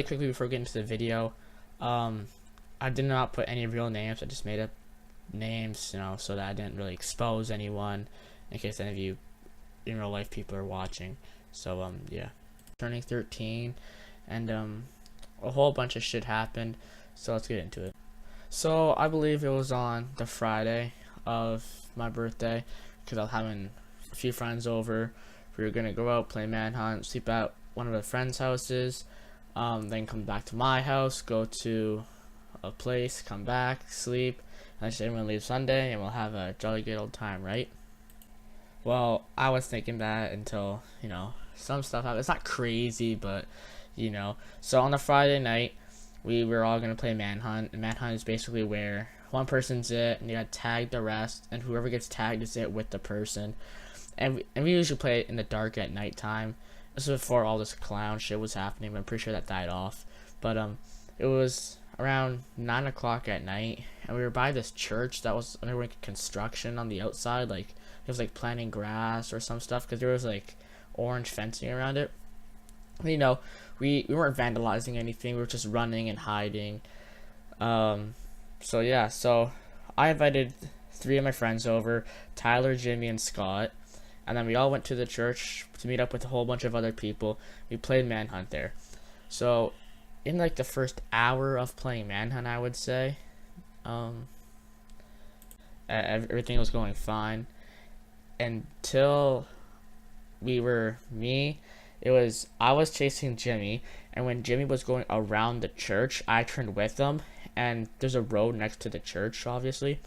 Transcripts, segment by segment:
quickly before getting to the video, I did not put any real names. I just made up names, so that I didn't really expose anyone in case any of you in real life people are watching. So yeah, turning 13, and a whole bunch of shit happened. So let's get into it. So I believe it was on the Friday of my birthday, because I was having a few friends over. We were gonna go out, play Manhunt, sleep at one of the friends' houses, then come back to my house, go to a place, come back, sleep, and then everyone leave Sunday, and we'll have a jolly good old time, right? Well, I was thinking that until, some stuff happened. It's not crazy, but, So on the Friday night, we were all going to play Manhunt, and Manhunt is basically where one person's it, and you got to tag the rest, and whoever gets tagged is it with the person. And we usually play it in the dark at nighttime. This was before all this clown shit was happening, but I'm pretty sure that died off. But it was around 9 o'clock at night, and we were by this church that was undergoing construction on the outside. Like, it was like planting grass or some stuff, because there was like orange fencing around it. We weren't vandalizing anything. We were just running and hiding. So yeah, so I invited 3 of my friends over: Tyler, Jimmy, and Scott. And then we all went to the church to meet up with a whole bunch of other people. We played Manhunt there. So in like the first hour of playing Manhunt, I would say, everything was going fine until I was chasing Jimmy, and when Jimmy was going around the church, I turned with him, and there's a road next to the church, obviously.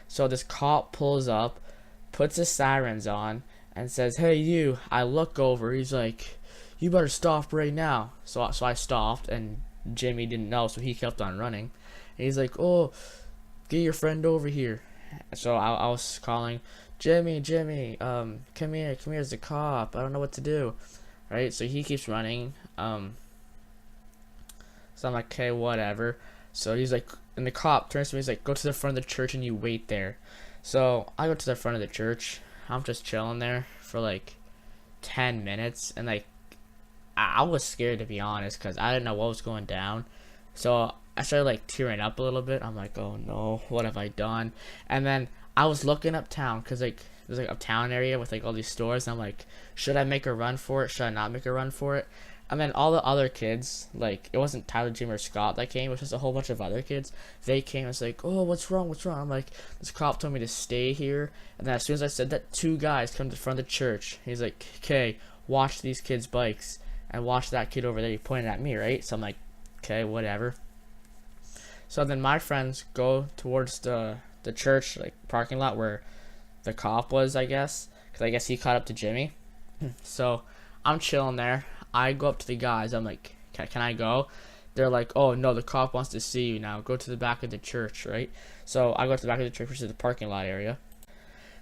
So this cop pulls up, puts his sirens on, and says, "Hey you." I look over, he's like, "You better stop right now." So I stopped, and Jimmy didn't know, so he kept on running. And he's like, "Oh, get your friend over here." So I was calling, Jimmy, come here, there's a cop, I don't know what to do. Right, so he keeps running. So I'm like, okay, whatever. So he's like, and the cop turns to me, he's like, "Go to the front of the church and you wait there." So I go to the front of the church. I'm just chilling there for like 10 minutes, and like I was scared, to be honest, because I didn't know what was going down. So I started like tearing up a little bit. I'm like, oh no, what have I done? And then I was looking uptown, because like there's like uptown area with like all these stores, and I'm like, should I make a run for it? Should I not make a run for it? And then all the other kids, like, it wasn't Tyler, Jim, or Scott that came, it was just a whole bunch of other kids. They came and was like, "Oh, what's wrong? I'm like, "This cop told me to stay here." And then as soon as I said that, 2 guys come to the front of the church. He's like, "Okay, watch these kids' bikes, and watch that kid over there." He pointed at me, right? So I'm like, okay, whatever. So then my friends go towards the church, like, parking lot where the cop was, I guess, because I guess he caught up to Jimmy. So I'm chilling there. I go up to the guys. I'm like, can I go? They're like, "Oh no, the cop wants to see you now. Go to the back of the church," right? So I go to the back of the church, which is the parking lot area.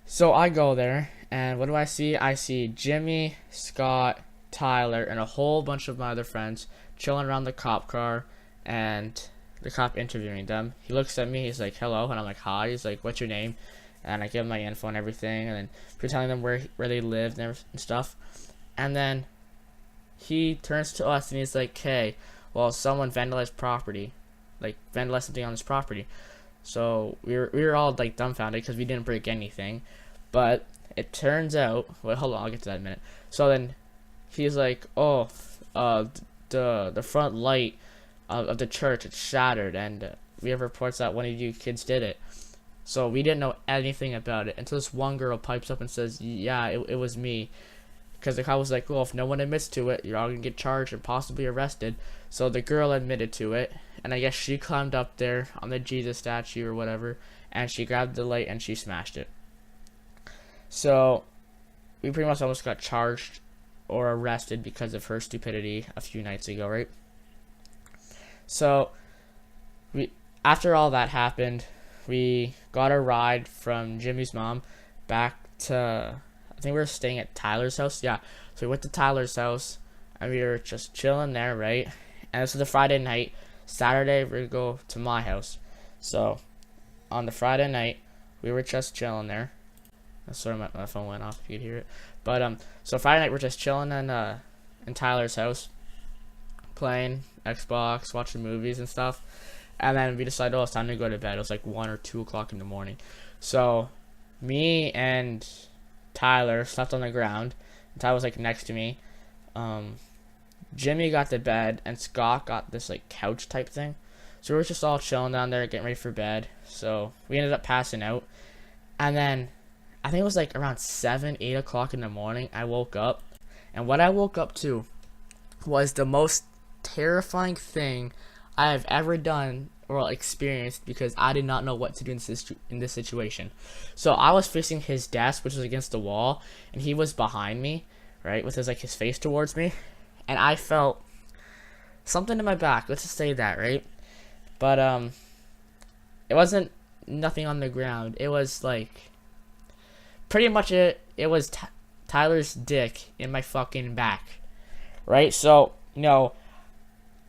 So I go there, and what do I see? I see Jimmy, Scott, Tyler, and a whole bunch of my other friends chilling around the cop car, and the cop interviewing them. He looks at me. He's like, "Hello," and I'm like, "Hi." He's like, "What's your name?" And I give him my info and everything, and then we're telling them where they lived and stuff. And then he turns to us and he's like, "Hey, well, someone vandalized property, like vandalized something on this property." So we were all like dumbfounded, because we didn't break anything. But it turns out, wait, hold on, I'll get to that in a minute. So then he's like, "Oh, the front light of the church, it's shattered, and we have reports that one of you kids did it." So we didn't know anything about it until this one girl pipes up and says, "Yeah, it was me." Because the cop was like, "Well, if no one admits to it, you're all going to get charged and possibly arrested." So the girl admitted to it, and I guess she climbed up there on the Jesus statue or whatever, and she grabbed the light and she smashed it. So we pretty much almost got charged or arrested because of her stupidity a few nights ago, right? So after all that happened, we got a ride from Jimmy's mom back to, I think we were staying at Tyler's house. Yeah, so we went to Tyler's house, and we were just chilling there, right? And this was a Friday night. Saturday, we're going to go to my house. So on the Friday night, we were just chilling there. Sorry, my phone went off if you could hear it. But so Friday night, we're just chilling in Tyler's house, playing Xbox, watching movies and stuff. And then we decided, oh, it's time to go to bed. It was like 1 or 2 o'clock in the morning. So me and Tyler slept on the ground. Tyler was like next to me. Jimmy got to bed, and Scott got this like couch type thing. So we were just all chilling down there, getting ready for bed. So we ended up passing out. And then I think it was like around 7, 8 o'clock in the morning, I woke up. And what I woke up to was the most terrifying thing I have ever done or experienced, because I did not know what to do in this situation. So I was facing his desk, which was against the wall, and he was behind me, right, with his face towards me. And I felt something in my back. Let's just say that, right? But it wasn't nothing on the ground. It was like pretty much it was Tyler's dick in my fucking back, right? So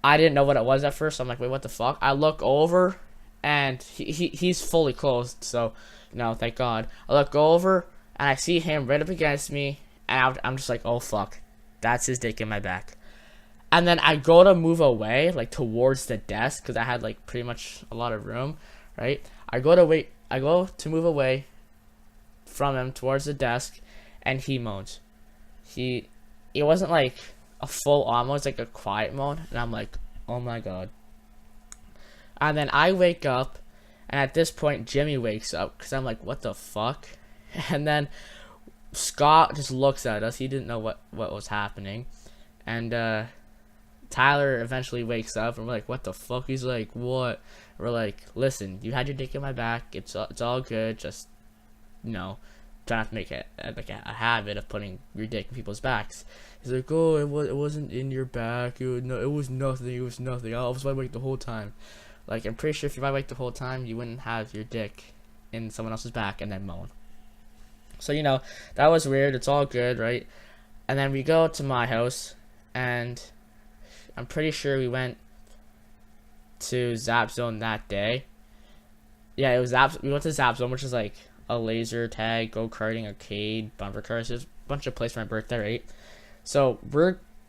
I didn't know what it was at first. So I'm like, wait, what the fuck? I look over, and he's fully closed. So thank God. I look over, and I see him right up against me, and I'm just like, oh fuck, that's his dick in my back. And then I go to move away, like towards the desk, because I had like pretty much a lot of room, right? I go to move away from him towards the desk, and he moans. It wasn't like a full on moan, it's like a quiet moan, and I'm like, oh my God. And then I wake up, and at this point Jimmy wakes up, because I'm like, what the fuck? And then Scott just looks at us. He didn't know what was happening. And Tyler eventually wakes up, and we're like, what the fuck? He's like, what? We're like, listen, you had your dick in my back. It's all good. Just, try not to make it like a habit of putting your dick in people's backs. He's like, oh, it wasn't in your back. It was nothing. It was nothing. I was wide awake the whole time. Like, I'm pretty sure if you're wide awake the whole time, you wouldn't have your dick in someone else's back and then moan. So, that was weird. It's all good, right? And then we go to my house, and I'm pretty sure we went to Zap Zone that day. Yeah, it was we went to Zap Zone, which is like a laser tag, go-karting, arcade, bumper cars. There's a bunch of places for my birthday, right? So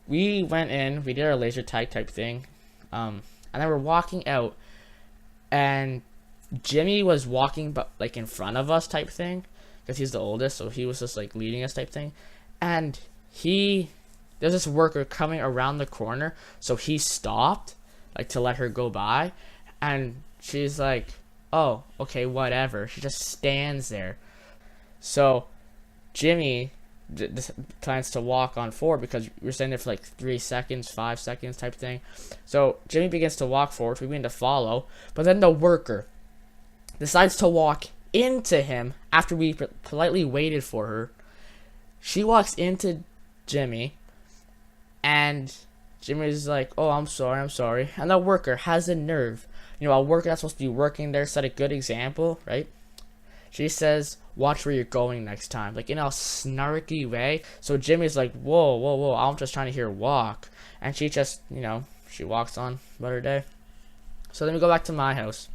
we went in, we did our laser tag type thing, and then we're walking out, and Jimmy was walking but like in front of us type thing, because he's the oldest, so he was just like leading us type thing. And there's this worker coming around the corner, so he stopped like to let her go by, and she's like, oh, okay, whatever. She just stands there. So Jimmy plans to walk on forward, because we're standing there for like 3 seconds, 5 seconds type thing. So Jimmy begins to walk forward. We begin to follow, but then the worker decides to walk into him after we politely waited for her. She walks into Jimmy, and Jimmy's like, oh, I'm sorry. And the worker has the nerve. A worker that's supposed to be working there, set a good example, right? She says, watch where you're going next time, like in a snarky way. So Jimmy's like, whoa, I'm just trying to hear walk. And she just, she walks on about her day. So then we go back to my house,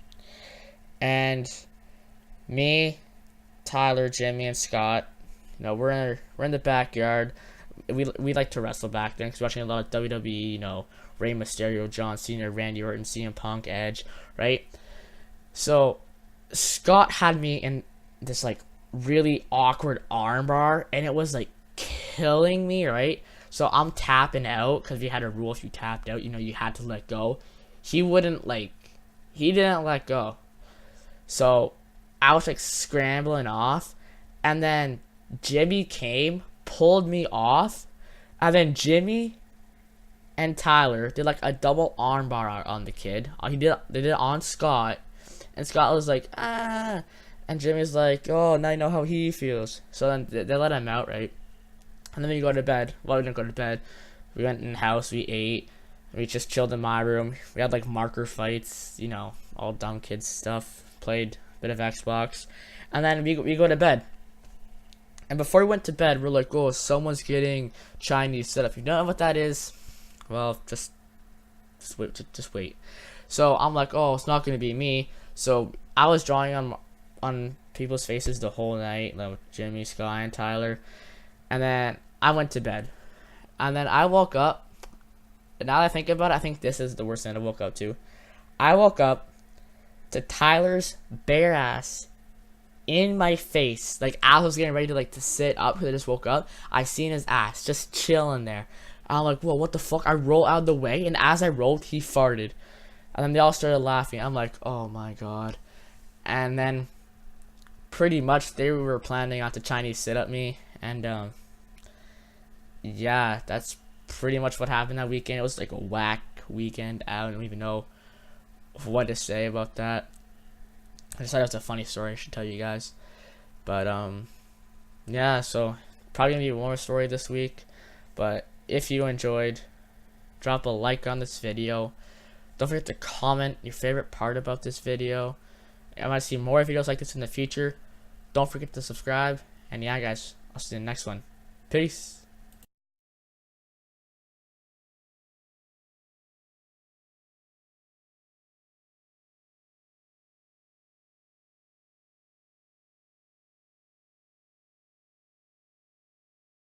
and me, Tyler, Jimmy, and Scott, we're in the backyard. We like to wrestle back then, because we're watching a lot of WWE, Rey Mysterio, John Cena, Randy Orton, CM Punk, Edge, right? So Scott had me in this like really awkward armbar, and it was like killing me, right? So I'm tapping out, because we had a rule: if you tapped out, you had to let go. He didn't let go. So I was like scrambling off, and then Jimmy came, pulled me off, and then Jimmy and Tyler did like a double armbar on the kid. They did it on Scott, and Scott was like, ah, and Jimmy's like, oh, now you know how he feels. So then they let him out, right? And then we go to bed. Well, we didn't go to bed. We went in the house, we ate, we just chilled in my room. We had like marker fights, all dumb kids stuff. Played a bit of Xbox, and then we go to bed. And before we went to bed, we're like, oh, someone's getting Chinese setup. If you don't know what that is, well, just wait. So I'm like, oh, it's not gonna be me. So I was drawing on people's faces the whole night, like Jimmy, Sky, and Tyler. And then I went to bed. And then I woke up, now that I think about it, I think this is the worst thing I woke up to. I woke up to Tyler's bare ass in my face. Like, I was getting ready to like to sit up because I just woke up. I seen his ass just chilling there. I'm like, whoa, what the fuck? I roll out of the way, and as I rolled, he farted. And then they all started laughing. I'm like, oh my god. And then pretty much they were planning on to Chinese sit up me, and yeah, that's pretty much what happened that weekend. It was like a whack weekend. I don't even know what to say about that. I decided it was a funny story I should tell you guys. But yeah, so probably gonna be one more story this week. But if you enjoyed, drop a like on this video. Don't forget to comment your favorite part about this video. I want to see more videos like this in the future. Don't forget to subscribe. And yeah, guys, I'll see you in the next one. Peace.